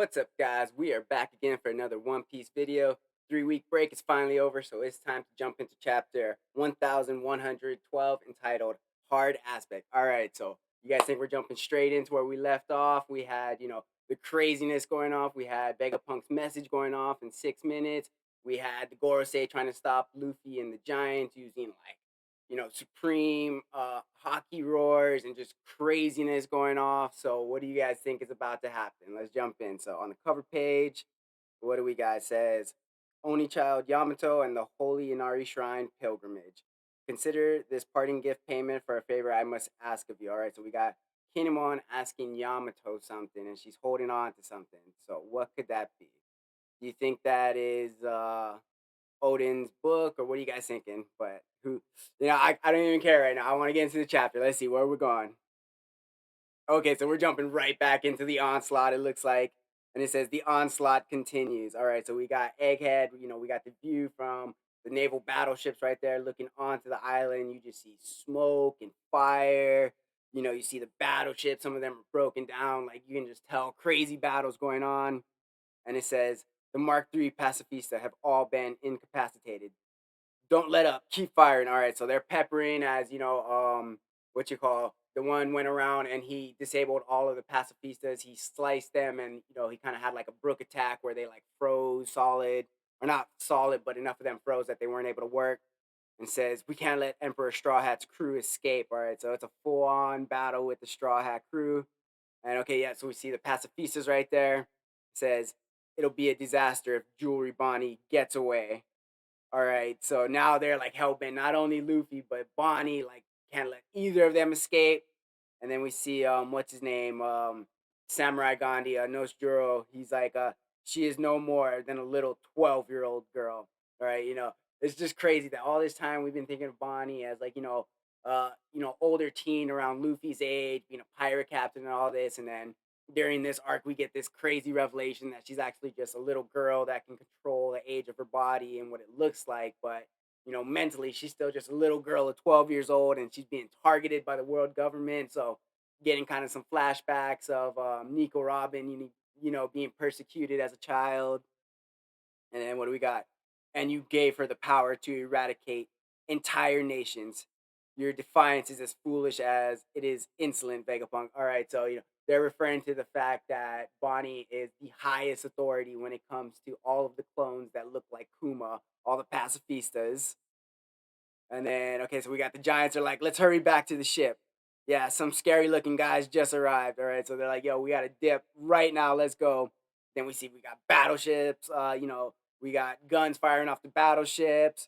What's up, guys? We are back again for another One Piece video. 3 week break is finally over, so it's time to jump into chapter 1112 entitled Hard Aspect. All right, so you guys think we're jumping straight into where we left off? We had, the craziness going off. We had Vegapunk's message going off in 6 minutes. We had the Gorosei trying to stop Luffy and the Giants using, supreme hockey roars and just craziness going off. So what do you guys think is about to happen? Let's jump in. So on the cover page, what do we got? It says Oni Child Yamato and the Holy Inari Shrine Pilgrimage. Consider this parting gift payment for a favor I must ask of you. All right, so we got Kinemon asking Yamato something, and she's holding on to something. So what could that be? Do you think that is Odin's book, or what are you guys thinking? But I don't even care right now. I want to get into the chapter. Let's see where we're going. Okay, so we're jumping right back into the onslaught, it looks like. And it says the onslaught continues. All right, so we got Egghead, we got the view from the naval battleships right there looking onto the island. You just see smoke and fire. You see the battleships, some of them are broken down. Like you can just tell crazy battles going on. And it says the Mark III Pacifista have all been incapacitated. Don't let up, keep firing. All right, so they're peppering as what you call the one went around and he disabled all of the pacifistas. He sliced them, and he kind of had like a brook attack where they like froze solid, or not solid, but enough of them froze that they weren't able to work. And says we can't let Emperor Straw Hat's crew escape. All right, so it's a full on battle with the Straw Hat crew. And okay, yeah, so we see the pacifistas right there. It says it'll be a disaster if Jewelry Bonnie gets away. All right, so now they're like helping not only Luffy but Bonnie. Like can't let either of them escape. And then we see what's his name, Samurai Gandhi, Noshjuro. He's like she is no more than a little 12-year-old girl. All right, it's just crazy that all this time we've been thinking of Bonnie as like older teen around Luffy's age, being a pirate captain and all this, and then during this arc we get this crazy revelation that she's actually just a little girl that can control the age of her body and what it looks like, but mentally she's still just a little girl at 12 years old, and she's being targeted by the world government. So getting kind of some flashbacks of Nico Robin, being persecuted as a child. And then what do we got? And you gave her the power to eradicate entire nations. Your defiance is as foolish as it is insolent, Vegapunk. All right, so they're referring to the fact that Bonnie is the highest authority when it comes to all of the clones that look like Kuma, all the pacifistas. And then okay, so we got the Giants are like, let's hurry back to the ship. Yeah, some scary looking guys just arrived. All right, so they're like, yo, we got to dip right now. Let's go. Then we see we got battleships. We got guns firing off the battleships.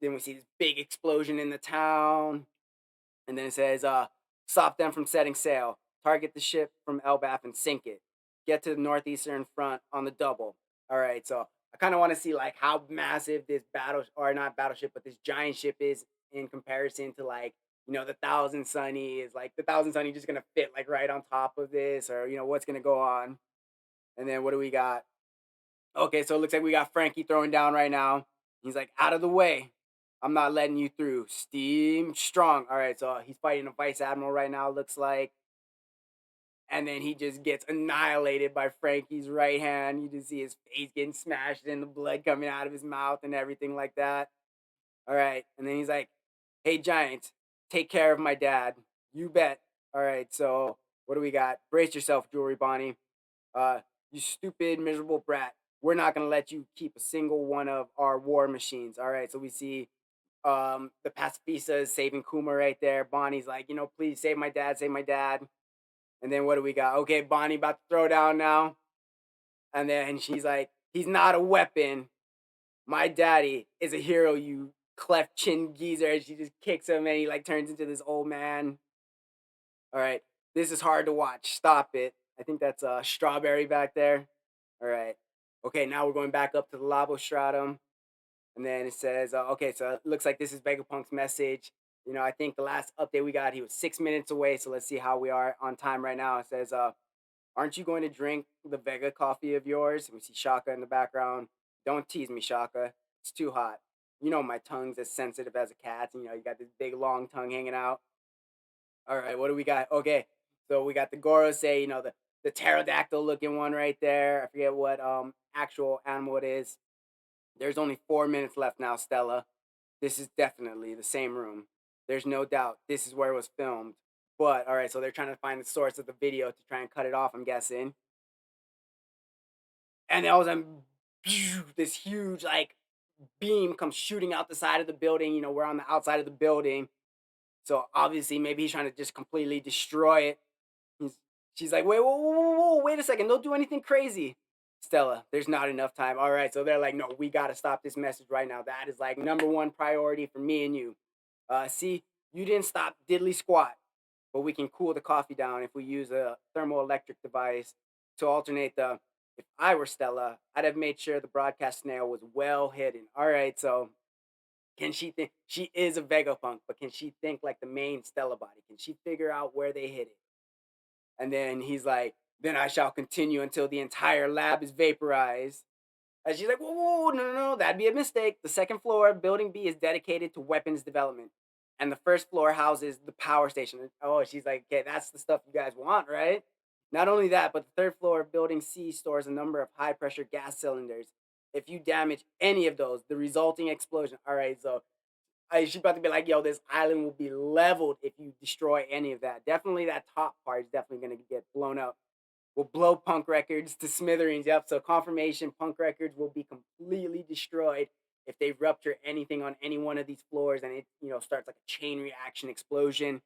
Then we see this big explosion in the town. And then it says, stop them from setting sail. Target the ship from Elbaf and sink it. Get to the northeastern front on the double. All right, so I kind of want to see like how massive this battle, or not battleship, but this giant ship is in comparison to like the Thousand Sunny. Is like the Thousand Sunny just gonna fit like right on top of this, or what's gonna go on? And then what do we got? Okay, so it looks like we got Frankie throwing down right now. He's like, out of the way. I'm not letting you through. Steam strong. All right, so he's fighting a vice admiral right now, looks like. And then he just gets annihilated by Frankie's right hand. You just see his face getting smashed and the blood coming out of his mouth and everything like that. All right. And then he's like, hey, Giants, take care of my dad. You bet. All right. So what do we got? Brace yourself, Jewelry Bonnie. Uh, you stupid, miserable brat. We're not going to let you keep a single one of our war machines. All right. So we see the pacifista is saving Kuma right there. Bonnie's like, please save my dad, save my dad. And then what do we got? Okay, Bonnie about to throw down now. And then she's like, he's not a weapon. My daddy is a hero, you cleft chin geezer. And she just kicks him and he like turns into this old man. All right. This is hard to watch. Stop it. I think that's Strawberry back there. All right. Okay, now we're going back up to the Labo Stratum. And then it says, okay, so it looks like this is Vegapunk's message. I think the last update we got, he was 6 minutes away. So let's see how we are on time right now. It says, aren't you going to drink the Vega coffee of yours? And we see Shaka in the background. Don't tease me, Shaka. It's too hot. My tongue's as sensitive as a cat's. You got this big long tongue hanging out. All right, what do we got? Okay, so we got the Gorosei, the the pterodactyl looking one right there. I forget what actual animal it is. There's only 4 minutes left now, Stella. This is definitely the same room. There's no doubt this is where it was filmed. But all right, so they're trying to find the source of the video to try and cut it off, I'm guessing. And all of a sudden, this huge like beam comes shooting out the side of the building. We're on the outside of the building. So obviously, maybe he's trying to just completely destroy it. He's, she's like, wait, whoa, whoa, whoa, whoa, wait a second, don't do anything crazy. Stella, there's not enough time. All right, so they're like, no, we got to stop this message right now. That is like number one priority for me and you. See, you didn't stop diddly squat, but we can cool the coffee down if we use a thermoelectric device to alternate the. If I were Stella, I'd have made sure the broadcast snail was well hidden. All right, so can she think she is a Vegapunk, but can she think like the main Stella body? Can she figure out where they hid it? And then he's like, then I shall continue until the entire lab is vaporized. And she's like, whoa, whoa, whoa, no, no, no, that'd be a mistake. The second floor, Building B, is dedicated to weapons development. And the first floor houses the power station. Oh, she's like, okay, that's the stuff you guys want, right? Not only that, but the third floor of Building C stores a number of high pressure gas cylinders. If you damage any of those, the resulting explosion. All right, so she's about to be like, yo, this island will be leveled if you destroy any of that. Definitely that top part is definitely going to get blown up. We'll blow Punk Records to smithereens. Yep. So confirmation, Punk Records will be completely destroyed if they rupture anything on any one of these floors, and it starts like a chain reaction explosion.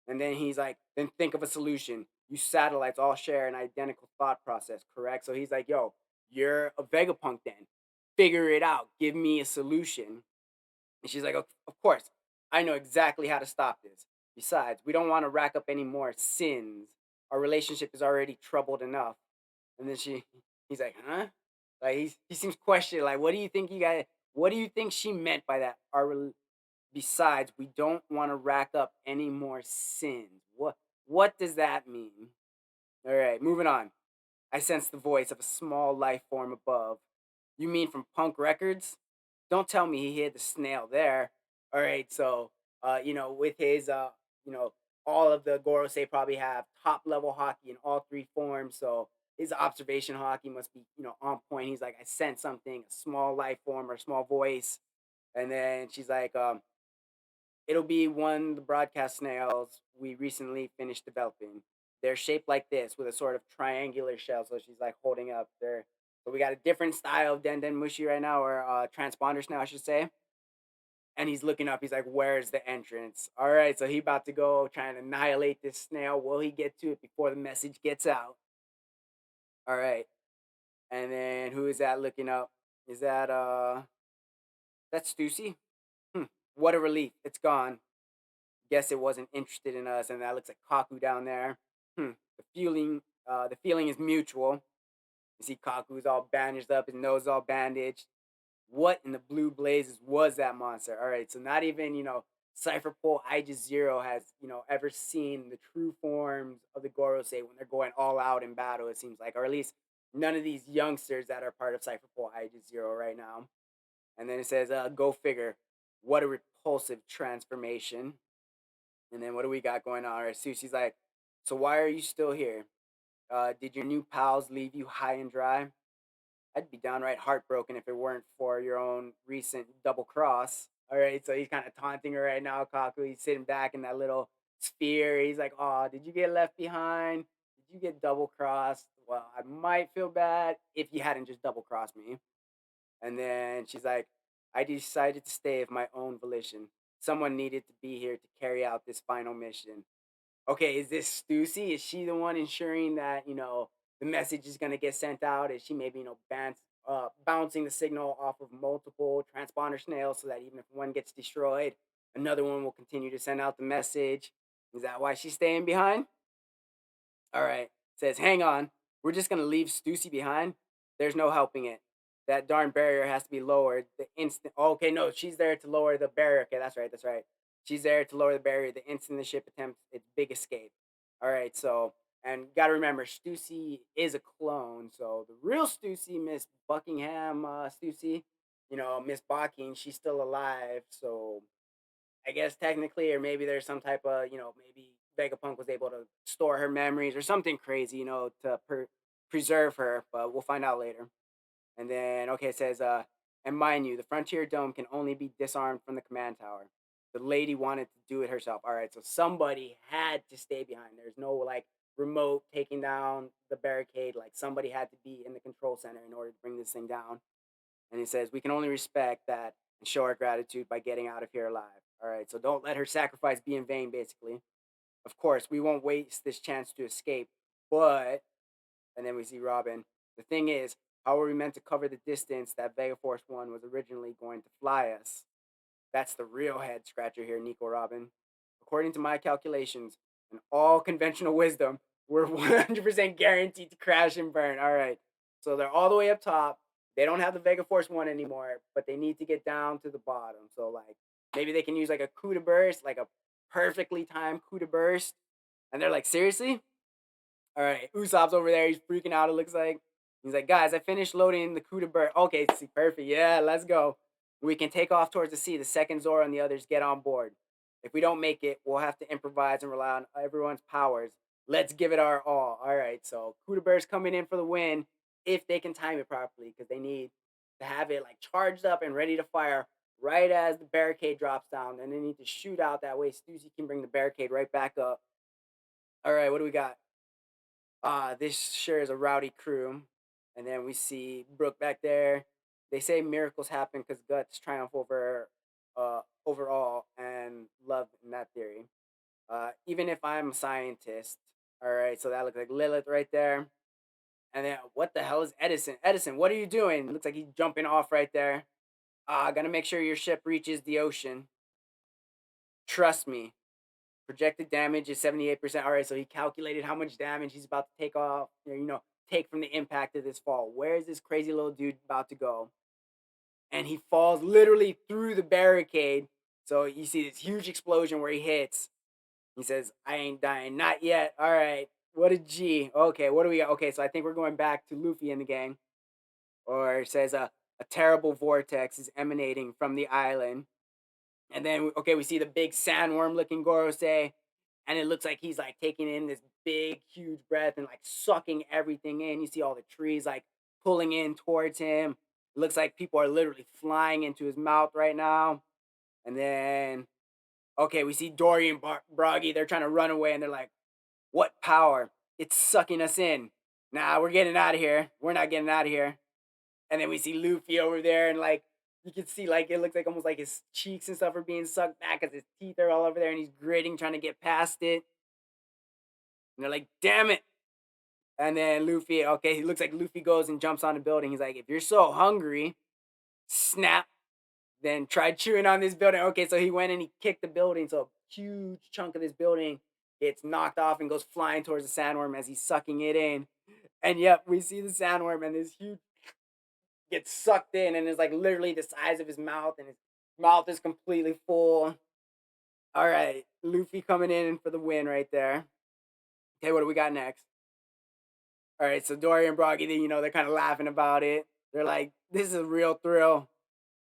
And then he's like, then think of a solution. You satellites all share an identical thought process, correct? So he's like, yo, you're a Vegapunk then. Figure it out. Give me a solution. And she's like, of course, I know exactly how to stop this. Besides, we don't want to rack up any more sins. Our relationship is already troubled enough. And then he's like, huh? Like he seems questioning. Like, what do you think you got? What do you think she meant by that? Besides, we don't want to rack up any more sins. What does that mean? All right, moving on. I sense the voice of a small life form above. You mean from Punk Records? Don't tell me he hid the snail there. All right, so with his all of the Gorosei probably have top level hockey in all three forms. So his observation hockey must be on point. He's like, I sense something, a small life form or a small voice, and then she's like, it'll be one of the broadcast snails we recently finished developing. They're shaped like this with a sort of triangular shell. So she's like holding up their. So we got a different style of Den Mushi right now, or transponder snail, I should say. And he's looking up. He's like, "Where's the entrance?" All right, so he about to go try and annihilate this snail. Will he get to it before the message gets out? All right, and then who is that looking up? Is that's Stussy? Hmm. What a relief! It's gone. Guess it wasn't interested in us, and that looks like Kaku down there. Hmm. The feeling is mutual. You see Kaku's all bandaged up, his nose all bandaged. What in the blue blazes was that monster? All right, so not even Cipher Pol Aegis Zero has ever seen the true forms of the Gorosei when they're going all out in battle. It seems like, or at least none of these youngsters that are part of Cipher Pol Aegis Zero right now. And then it says, "Go figure." What a repulsive transformation. And then what do we got going on? All right, Susie's like, "So why are you still here? Did your new pals leave you high and dry?" I'd be downright heartbroken if it weren't for your own recent double cross. All right, so he's kind of taunting her right now, Kaku. He's sitting back in that little sphere. He's like, "Oh, did you get left behind? Did you get double crossed? Well, I might feel bad if you hadn't just double crossed me." And then she's like, "I decided to stay of my own volition. Someone needed to be here to carry out this final mission." Okay, is this Stussy? Is she the one ensuring that the message is gonna get sent out? Is she maybe bouncing the signal off of multiple transponder snails so that even if one gets destroyed, another one will continue to send out the message? Is that why she's staying behind? All right. Says, hang on. We're just gonna leave Stussy behind. There's no helping it. That darn barrier has to be lowered the instant. Oh, okay, no, she's there to lower the barrier. Okay, that's right. That's right. She's there to lower the barrier the instant the ship attempts its big escape. All right. So, and gotta remember, Stussy is a clone. So the real Stussy, Miss Buckingham Stussy, Miss Bocking, she's still alive. So I guess technically, or maybe there's some type of, maybe Vegapunk was able to store her memories or something crazy, to preserve her. But we'll find out later. And then, okay, it says, and mind you, the Frontier Dome can only be disarmed from the command tower. The lady wanted to do it herself. All right, so somebody had to stay behind. There's no like remote taking down the barricade. Like somebody had to be in the control center in order to bring this thing down. And he says, we can only respect that and show our gratitude by getting out of here alive. All right, so don't let her sacrifice be in vain, basically. Of course, we won't waste this chance to escape, but, and then we see Robin. The thing is, how are we meant to cover the distance that Vega Force 1 was originally going to fly us? That's the real head scratcher here, Nico Robin. According to my calculations and all conventional wisdom, we're 100% guaranteed to crash and burn. All right. So they're all the way up top. They don't have the Vega Force 1 anymore, but they need to get down to the bottom. So, like, maybe they can use like a coup de burst, like a perfectly timed coup de burst. And they're like, seriously? All right, Usopp's over there. He's freaking out. It looks like he's like, guys, I finished loading the coup de bird. Okay, see, perfect. Yeah, let's go. We can take off towards the sea. The second Zoro and the others get on board. If we don't make it, we'll have to improvise and rely on everyone's powers. Let's give it our all. All right, so coup de bird's coming in for the win if they can time it properly because they need to have it like charged up and ready to fire right as the barricade drops down. And they need to shoot out that way. Stussy can bring the barricade right back up. All right, what do we got? This sure is a rowdy crew. And then we see Brooke back there. They say miracles happen because guts triumph overall and love in that theory. Even if I'm a scientist. All right, so that looks like Lilith right there. And then what the hell is Edison? Edison, what are you doing? Looks like he's jumping off right there. Gotta make sure your ship reaches the ocean. Trust me. Projected damage is 78%. All right, so he calculated how much damage he's about to take off, take from the impact of this fall. Where is this crazy little dude about to go? And he falls literally through the barricade. So you see this huge explosion where he hits. He says, I ain't dying. Not yet. All right. What a G. Okay, what do we got? Okay, so I think we're going back to Luffy and the gang. Or it says a terrible vortex is emanating from the island. And then, okay, we see the big sandworm looking Gorosei, and it looks like he's like taking in this big, huge breath and like sucking everything in. You see all the trees like pulling in towards him. It looks like people are literally flying into his mouth right now. And then, okay, we see Dory and Broggy. They're trying to run away, and they're like, what power? It's sucking us in. Nah, we're getting out of here. We're not getting out of here. And then we see Luffy over there, and like you can see, like it looks like almost like his cheeks and stuff are being sucked back because his teeth are all over there, and he's gritting, trying to get past it. And they're like, "Damn it!" And then Luffy, okay, he looks like Luffy goes and jumps on the building. He's like, "If you're so hungry, snap, then try chewing on this building." Okay, so he went and he kicked the building, so a huge chunk of this building gets knocked off and goes flying towards the sandworm as he's sucking it in. And yep, we see the sandworm and this huge gets sucked in and is like literally the size of his mouth, and his mouth is completely full. All right, Luffy coming in for the win right there. Okay, what do we got next? All right, so Dory and Broggy, they're kind of laughing about it. They're like, this is a real thrill.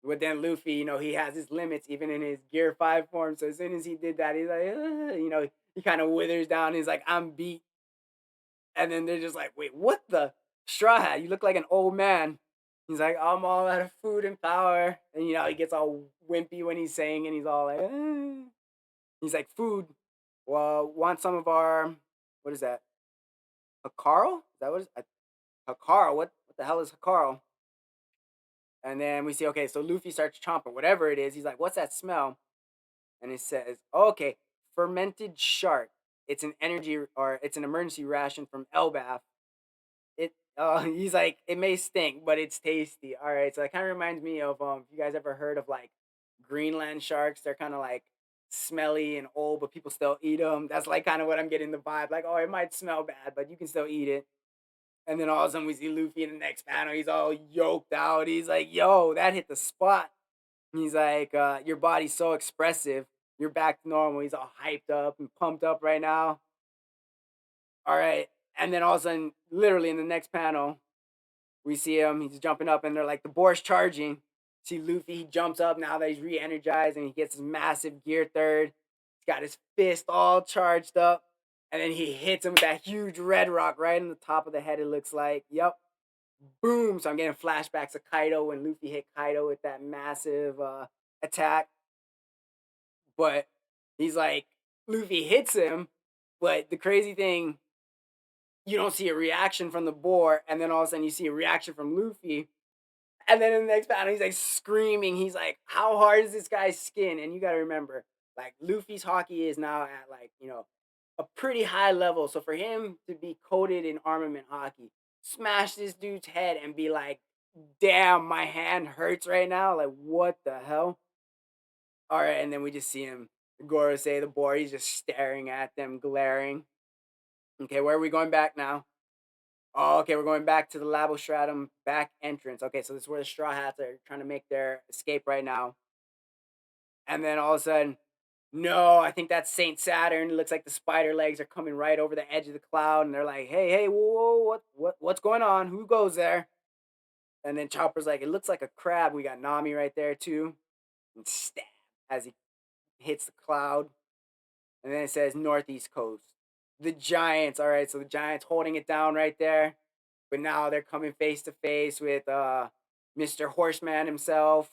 But then Luffy, he has his limits even in his Gear 5 form. So as soon as he did that, he's like, he kind of withers down. He's like, I'm beat. And then they're just like, wait, what the? Straw Hat, you look like an old man. He's like, I'm all out of food and power. And, he gets all wimpy when he's saying, and he's all like, he's like, food. Well, want some of our, what is that? Hakaro? Is that what it is? Hakaro. What the hell is Hakaro? And then we see, okay, so Luffy starts chomping, whatever it is. He's like, what's that smell? And it says, oh, okay, fermented shark. It's an energy or it's an emergency ration from Elbaf. He's like, it may stink, but it's tasty. All right, so that kind of reminds me of if you guys ever heard of like Greenland sharks. They're kind of like smelly and old, but people still eat them. That's like kind of what I'm getting the vibe. Like, oh, it might smell bad, but you can still eat it. And then all of a sudden we see Luffy in the next panel. He's all yoked out. He's like, yo, that hit the spot. He's like, your body's so expressive. You're back to normal. He's all hyped up and pumped up right now. All right. And then all of a sudden, literally in the next panel, we see him. He's jumping up, and they're like, the boar's charging. See Luffy, he jumps up now that he's re-energized and he gets his massive gear third. He's got his fist all charged up. And then he hits him with that huge red rock right in the top of the head, it looks like. Yep. Boom. So I'm getting flashbacks of Kaido when Luffy hit Kaido with that massive attack. But he's like, Luffy hits him. But the crazy thing, you don't see a reaction from the boar. And then all of a sudden you see a reaction from Luffy. And then in the next battle, he's like screaming. He's like, how hard is this guy's skin? And you got to remember, like, Luffy's hockey is now at, like, a pretty high level. So for him to be coated in armament hockey, smash this dude's head and be like, damn, my hand hurts right now. Like, what the hell? All right. And then we just see him, Gorosei, the boar, he's just staring at them, glaring. Okay, where are we going back now? Oh, okay, we're going back to the Labostratum back entrance. Okay, so this is where the Straw Hats are trying to make their escape right now. And then all of a sudden, no, I think that's Saint Saturn. It looks like the spider legs are coming right over the edge of the cloud, and they're like, "Hey, whoa, what's going on? Who goes there?" And then Chopper's like, "It looks like a crab." We got Nami right there too, and stab as he hits the cloud. And then it says Northeast Coast. The Giants. All right, so the Giants holding it down right there. But now they're coming face to face with Mr. Horseman himself.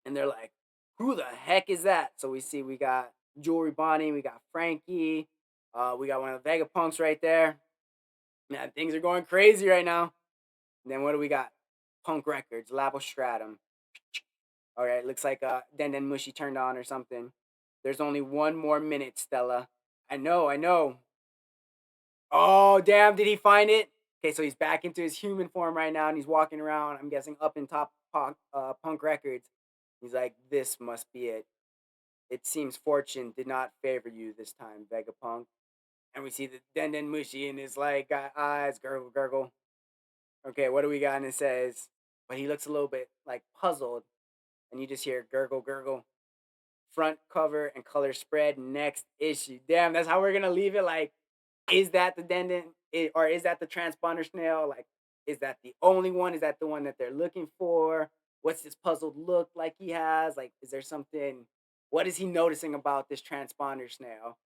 And they're like, who the heck is that? So we got Jewelry Bonnie, we got Frankie, we got one of the Vegapunks right there. Man, things are going crazy right now. And then what do we got? Punk Records, Labo Stratum. All right, looks like Den Den Mushi turned on or something. There's only one more minute, Stella. I know. Oh, damn, did he find it? Okay, so he's back into his human form right now, and he's walking around, I'm guessing, up in top Punk Records. He's like, this must be it. It seems fortune did not favor you this time, Vegapunk. And we see the Denden Mushi in his, like, got eyes, gurgle, gurgle. Okay, what do we got? And it says, but he looks a little bit, like, puzzled. And you just hear gurgle, gurgle. Front cover and color spread next issue. Damn, that's how we're going to leave it, like, is that the Denden or is that the transponder snail? Like, is that the only one? Is that the one that they're looking for? What's this puzzled look like he has? Like, is there something? What is he noticing about this transponder snail?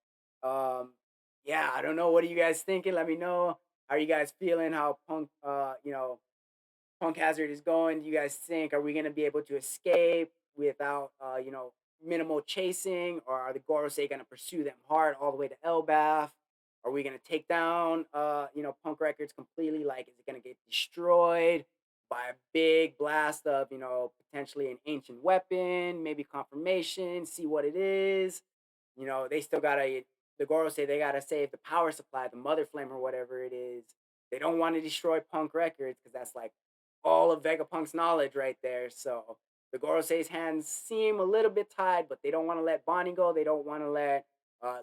Um, yeah, I don't know. What are you guys thinking? Let me know. How are you guys feeling? How Punk Hazard is going? Do you guys think are we going to be able to escape without minimal chasing, or are the Gorosei going to pursue them hard all the way to Elbaf? Are we going to take down Punk Records completely? Like, is it going to get destroyed by a big blast of potentially an ancient weapon, maybe confirmation, see what it is? They still gotta, the Gorosei, they gotta save the power supply, the mother flame or whatever it is. They don't want to destroy Punk Records because that's like all of Vegapunk's knowledge right there. So the Gorosei's hands seem a little bit tied, but they don't want to let Bonnie go. They don't want to let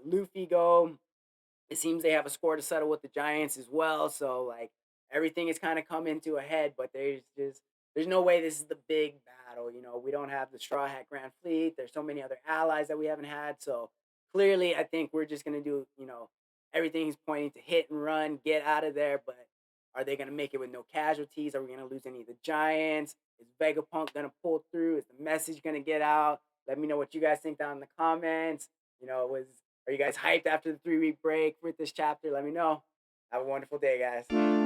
Luffy go. It seems they have a score to settle with the Giants as well. So like everything is kind of coming to a head, but there's no way this is the big battle. We don't have the Straw Hat Grand Fleet. There's so many other allies that we haven't had. So clearly, I think we're just gonna do everything's pointing to hit and run, get out of there. But are they gonna make it with no casualties? Are we gonna lose any of the Giants? Is Vegapunk gonna pull through? Is the message gonna get out? Let me know what you guys think down in the comments. Are you guys hyped after the 3-week break with this chapter? Let me know. Have a wonderful day, guys.